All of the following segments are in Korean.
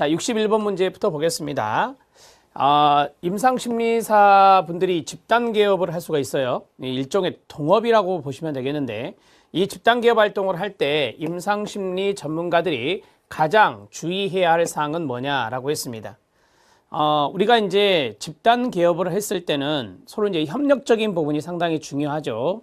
자, 61번 문제부터 보겠습니다. 임상심리사 분들이 집단개업을 할 수가 있어요. 일종의 동업이라고 보시면 되겠는데, 이 집단개업 활동을 할 때 임상심리 전문가들이 가장 주의해야 할 사항은 뭐냐라고 했습니다. 우리가 이제 집단개업을 했을 때는 서로 이제 협력적인 부분이 상당히 중요하죠.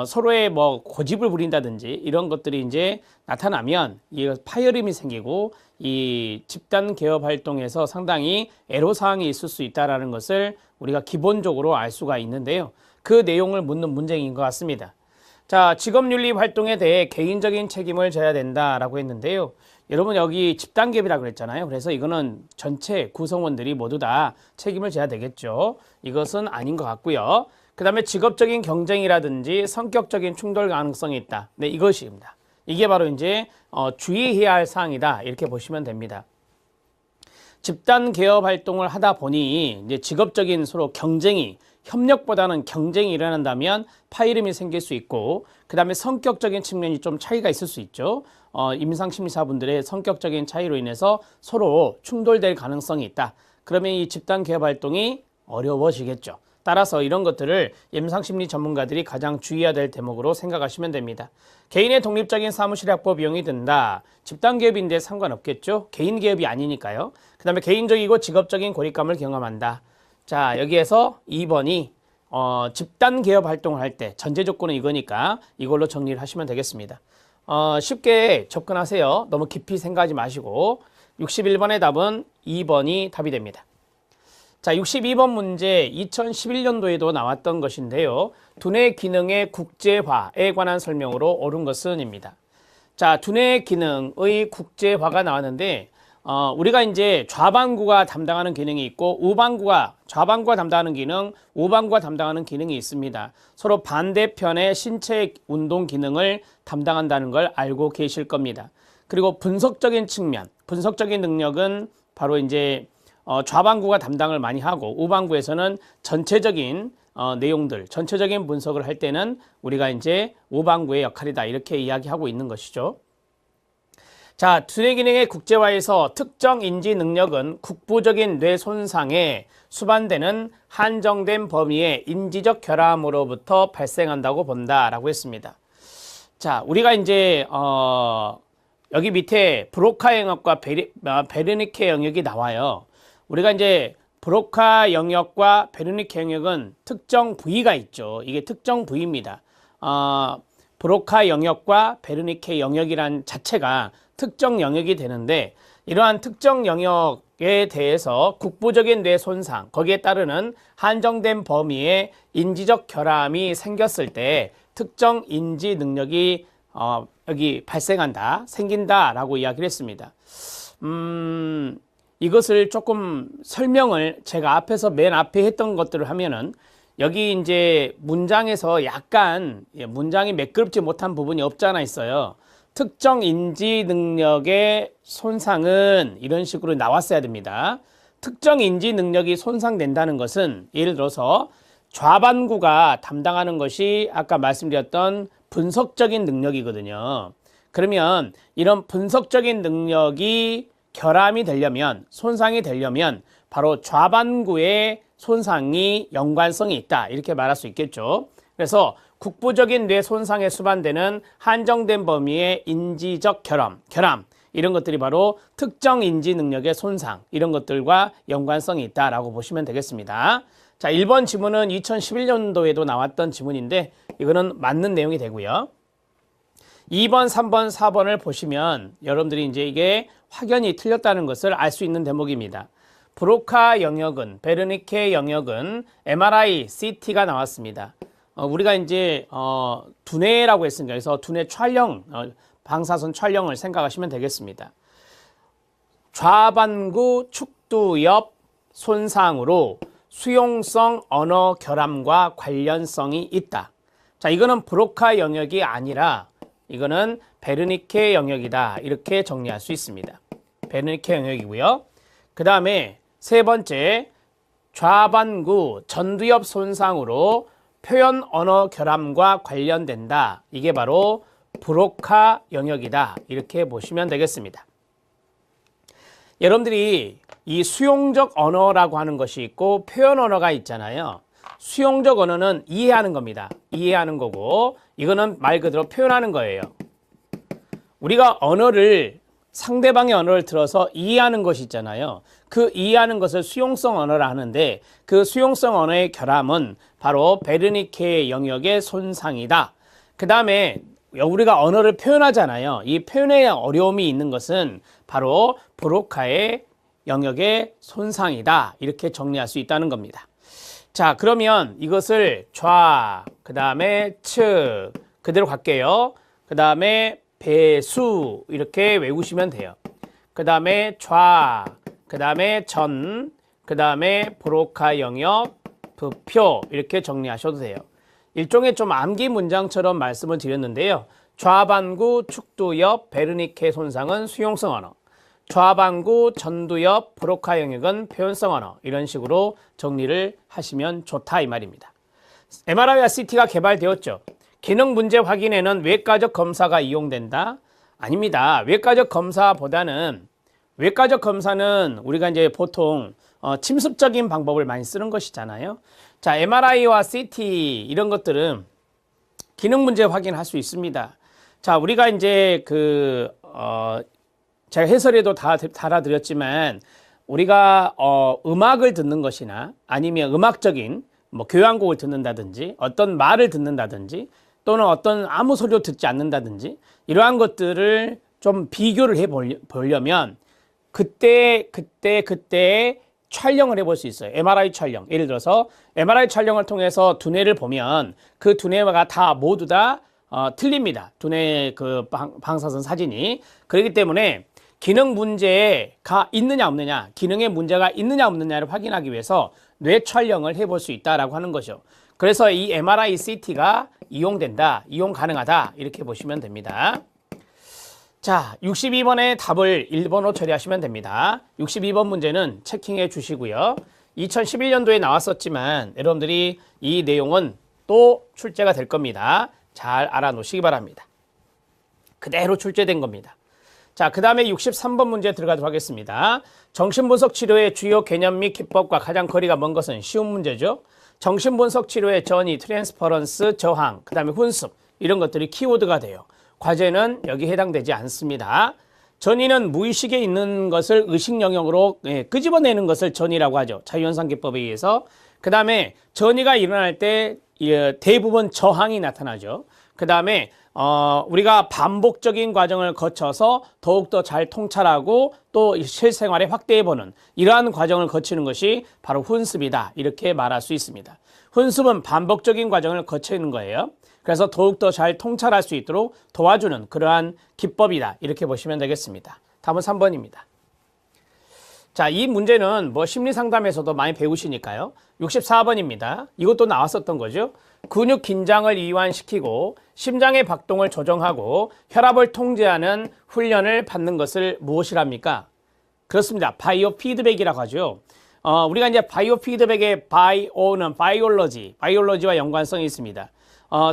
서로의 뭐 고집을 부린다든지 이런 것들이 이제 나타나면 이 파열음이 생기고 이 집단 개업 활동에서 상당히 애로사항이 있을 수 있다는 것을 우리가 기본적으로 알 수가 있는데요. 그 내용을 묻는 문제인 것 같습니다. 자, 직업윤리 활동에 대해 개인적인 책임을 져야 된다라고 했는데요. 여러분 여기 집단 개업이라고 그랬잖아요. 그래서 이거는 전체 구성원들이 모두 다 책임을 져야 되겠죠. 이것은 아닌 것 같고요. 그 다음에 직업적인 경쟁이라든지 성격적인 충돌 가능성이 있다. 네, 이것입니다. 이게 바로 이제 주의해야 할 사항이다. 이렇게 보시면 됩니다. 집단 개업 활동을 하다 보니 이제 직업적인 서로 경쟁이 협력보다는 경쟁이 일어난다면 파열음이 생길 수 있고, 그 다음에 성격적인 측면이 좀 차이가 있을 수 있죠. 임상심리사분들의 성격적인 차이로 인해서 서로 충돌될 가능성이 있다. 그러면 이 집단 개업 활동이 어려워지겠죠. 따라서 이런 것들을 임상심리 전문가들이 가장 주의해야 될 대목으로 생각하시면 됩니다. 개인의 독립적인 사무실 확보 비용이 든다. 집단개업인데 상관없겠죠. 개인개업이 아니니까요. 그 다음에 개인적이고 직업적인 고립감을 경험한다. 자, 여기에서 2번이 집단개업 활동을 할 때 전제 조건은 이거니까 이걸로 정리를 하시면 되겠습니다. 쉽게 접근하세요. 너무 깊이 생각하지 마시고 61번의 답은 2번이 답이 됩니다. 자, 62번 문제 2011년도에도 나왔던 것인데요. 두뇌 기능의 국제화에 관한 설명으로 옳은 것은입니다. 자, 두뇌 기능의 국제화가 나왔는데 우리가 이제 좌반구가 담당하는 기능이 있고 좌반구가 담당하는 기능, 우반구가 담당하는 기능이 있습니다. 서로 반대편의 신체 운동 기능을 담당한다는 걸 알고 계실 겁니다. 그리고 분석적인 측면, 분석적인 능력은 바로 이제 좌반구가 담당을 많이 하고 우반구에서는 전체적인 내용들, 전체적인 분석을 할 때는 우리가 이제 우반구의 역할이다. 이렇게 이야기하고 있는 것이죠. 자, 두뇌 기능의 국제화에서 특정 인지 능력은 국부적인 뇌 손상에 수반되는 한정된 범위의 인지적 결함으로부터 발생한다고 본다라고 했습니다. 자, 우리가 이제 여기 밑에 브로카 영역과 베르니케 영역이 나와요. 우리가 이제 브로카 영역과 베르니케 영역은 특정 부위가 있죠. 이게 특정 부위입니다. 브로카 영역과 베르니케 영역이란 자체가 특정 영역이 되는데, 이러한 특정 영역에 대해서 국부적인 뇌 손상, 거기에 따르는 한정된 범위의 인지적 결함이 생겼을 때 특정 인지 능력이 여기 발생한다, 생긴다라고 이야기를 했습니다. 이것을 조금 설명을 제가 앞에서 맨 앞에 했던 것들을 하면은 여기 이제 문장에서 약간 문장이 매끄럽지 못한 부분이 없지 않아 있어요. 특정 인지 능력의 손상은 이런 식으로 나왔어야 됩니다. 특정 인지 능력이 손상된다는 것은 예를 들어서 좌반구가 담당하는 것이 아까 말씀드렸던 분석적인 능력이거든요. 그러면 이런 분석적인 능력이 결함이 되려면, 손상이 되려면 바로 좌반구의 손상이 연관성이 있다. 이렇게 말할 수 있겠죠. 그래서 국부적인 뇌 손상에 수반되는 한정된 범위의 인지적 결함 이런 것들이 바로 특정 인지 능력의 손상, 이런 것들과 연관성이 있다라고 보시면 되겠습니다. 자, 1번 지문은 2011년도에도 나왔던 지문인데 이거는 맞는 내용이 되고요. 2번, 3번, 4번을 보시면 여러분들이 이제 이게 확연히 틀렸다는 것을 알 수 있는 대목입니다. 브로카 영역은, 베르니케 영역은 MRI, CT가 나왔습니다. 우리가 이제 두뇌라고 했으니까 그래서 두뇌 촬영, 방사선 촬영을 생각하시면 되겠습니다. 좌반구 축두엽 손상으로 수용성 언어 결함과 관련성이 있다. 자, 이거는 브로카 영역이 아니라 이거는 베르니케 영역이다. 이렇게 정리할 수 있습니다. 베르니케 영역이고요. 그 다음에 세 번째, 좌반구 전두엽 손상으로 표현 언어 결함과 관련된다. 이게 바로 브로카 영역이다. 이렇게 보시면 되겠습니다. 여러분들이 이 수용적 언어라고 하는 것이 있고 표현 언어가 있잖아요. 수용적 언어는 이해하는 겁니다. 이해하는 거고 이거는 말 그대로 표현하는 거예요. 우리가 언어를 상대방의 언어를 들어서 이해하는 것이 있잖아요. 그 이해하는 것을 수용성 언어라 하는데 그 수용성 언어의 결함은 바로 베르니케의 영역의 손상이다. 그 다음에 우리가 언어를 표현하잖아요. 이 표현에 어려움이 있는 것은 바로 브로카의 영역의 손상이다. 이렇게 정리할 수 있다는 겁니다. 자, 그러면 이것을 좌, 그 다음에 측, 그대로 갈게요. 그 다음에 배수 이렇게 외우시면 돼요. 그 다음에 좌, 그 다음에 전, 그 다음에 브로카 영역, 부표 이렇게 정리하셔도 돼요. 일종의 좀 암기 문장처럼 말씀을 드렸는데요. 좌반구, 축두엽, 베르니케 손상은 수용성 언어. 좌반구, 전두엽, 브로카 영역은 표현성 언어. 이런 식으로 정리를 하시면 좋다 이 말입니다. MRI와 CT가 개발되었죠. 기능 문제 확인에는 외과적 검사가 이용된다? 아닙니다. 외과적 검사보다는 외과적 검사는 우리가 이제 보통 침습적인 방법을 많이 쓰는 것이잖아요. 자, MRI와 CT 이런 것들은 기능 문제 확인할 수 있습니다. 자, 우리가 이제 제가 해설에도 다 달아드렸지만 우리가 음악을 듣는 것이나 아니면 음악적인 뭐 교향곡을 듣는다든지 어떤 말을 듣는다든지 또는 어떤 아무 소리도 듣지 않는다든지 이러한 것들을 좀 비교를 해 보려면 그때 촬영을 해볼 수 있어요. MRI 촬영. 예를 들어서 MRI 촬영을 통해서 두뇌를 보면 그 두뇌가 다 모두 다 틀립니다. 두뇌 그 방사선 사진이. 그렇기 때문에 기능 문제가 있느냐 없느냐, 기능에 문제가 있느냐 없느냐를 확인하기 위해서 뇌 촬영을 해볼 수 있다라고 하는 거죠. 그래서 이 MRI, CT가 이용된다, 이용 가능하다 이렇게 보시면 됩니다. 자, 62번의 답을 1번으로 처리하시면 됩니다. 62번 문제는 체킹해 주시고요. 2011년도에 나왔었지만 여러분들이 이 내용은 또 출제가 될 겁니다. 잘 알아놓으시기 바랍니다. 그대로 출제된 겁니다. 자, 그 다음에 63번 문제 들어가도록 하겠습니다. 정신분석 치료의 주요 개념 및 기법과 가장 거리가 먼 것은 쉬운 문제죠. 정신분석 치료의 전이, 트랜스퍼런스, 저항, 그 다음에 훈습 이런 것들이 키워드가 돼요. 과제는 여기 해당되지 않습니다. 전이는 무의식에 있는 것을 의식 영역으로 끄집어내는 것을 전이라고 하죠. 자유현상 기법에 의해서. 그 다음에 전이가 일어날 때 대부분 저항이 나타나죠. 그 다음에 우리가 반복적인 과정을 거쳐서 더욱더 잘 통찰하고 또 실생활에 확대해보는 이러한 과정을 거치는 것이 바로 훈습이다. 이렇게 말할 수 있습니다. 훈습은 반복적인 과정을 거치는 거예요. 그래서 더욱더 잘 통찰할 수 있도록 도와주는 그러한 기법이다. 이렇게 보시면 되겠습니다. 답은 3번입니다. 자, 이 문제는 뭐 심리상담에서도 많이 배우시니까요. 64번입니다. 이것도 나왔었던 거죠. 근육 긴장을 이완시키고 심장의 박동을 조정하고 혈압을 통제하는 훈련을 받는 것을 무엇이랍니까? 그렇습니다. 바이오 피드백이라고 하죠. 우리가 이제 바이오 피드백의 바이오는 바이올로지와 연관성이 있습니다.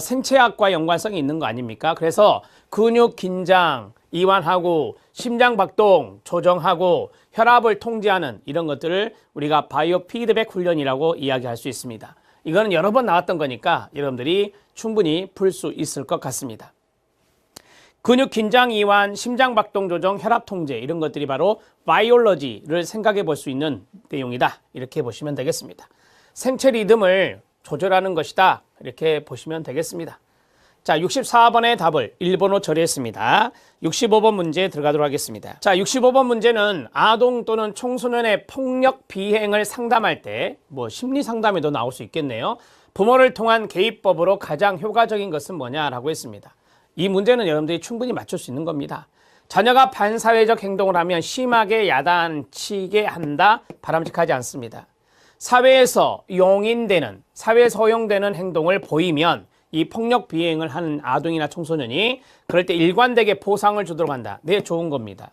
생체학과 연관성이 있는 거 아닙니까? 그래서 근육 긴장 이완하고 심장 박동 조정하고 혈압을 통제하는 이런 것들을 우리가 바이오 피드백 훈련이라고 이야기할 수 있습니다. 이거는 여러 번 나왔던 거니까 여러분들이 충분히 풀 수 있을 것 같습니다. 근육 긴장 이완, 심장 박동 조정, 혈압 통제 이런 것들이 바로 바이올로지를 생각해 볼 수 있는 내용이다. 이렇게 보시면 되겠습니다. 생체 리듬을 조절하는 것이다. 이렇게 보시면 되겠습니다. 자, 64번의 답을 1번으로 처리했습니다. 65번 문제 들어가도록 하겠습니다. 자, 65번 문제는 아동 또는 청소년의 폭력 비행을 상담할 때 뭐 심리 상담에도 나올 수 있겠네요. 부모를 통한 개입법으로 가장 효과적인 것은 뭐냐라고 했습니다. 이 문제는 여러분들이 충분히 맞출 수 있는 겁니다. 자녀가 반사회적 행동을 하면 심하게 야단치게 한다. 바람직하지 않습니다. 사회에서 허용되는 행동을 보이면 이 폭력 비행을 하는 아동이나 청소년이 그럴 때 일관되게 보상을 주도록 한다. 네, 좋은 겁니다.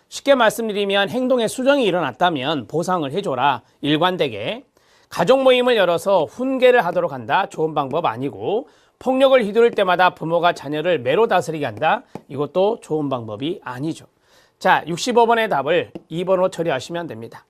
쉽게 말씀드리면 행동에 수정이 일어났다면 보상을 해줘라. 일관되게. 가족 모임을 열어서 훈계를 하도록 한다. 좋은 방법 아니고 폭력을 휘두를 때마다 부모가 자녀를 매로 다스리게 한다. 이것도 좋은 방법이 아니죠. 자, 65번의 답을 2번으로 처리하시면 됩니다.